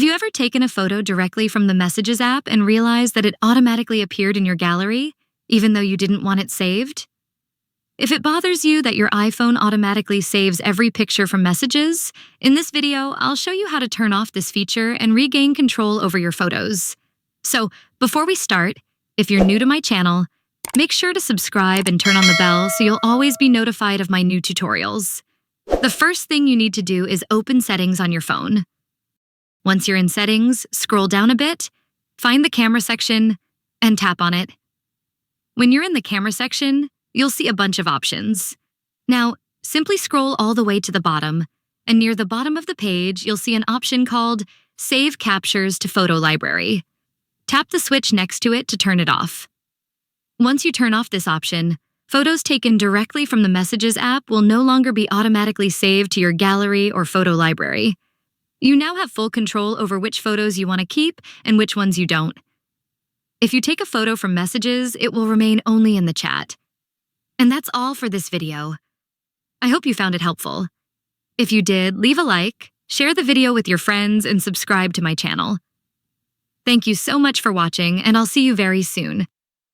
Have you ever taken a photo directly from the Messages app and realized that it automatically appeared in your gallery, even though you didn't want it saved? If it bothers you that your iPhone automatically saves every picture from Messages, in this video, I'll show you how to turn off this feature and regain control over your photos. So, before we start, if you're new to my channel, make sure to subscribe and turn on the bell so you'll always be notified of my new tutorials. The first thing you need to do is open Settings on your phone. Once you're in Settings, scroll down a bit, find the Camera section, and tap on it. When you're in the Camera section, you'll see a bunch of options. Now, simply scroll all the way to the bottom, and near the bottom of the page, you'll see an option called Save Captures to Photo Library. Tap the switch next to it to turn it off. Once you turn off this option, photos taken directly from the Messages app will no longer be automatically saved to your gallery or photo library. You now have full control over which photos you want to keep and which ones you don't. If you take a photo from Messages, it will remain only in the chat. And that's all for this video. I hope you found it helpful. If you did, leave a like, share the video with your friends, and subscribe to my channel. Thank you so much for watching, and I'll see you very soon.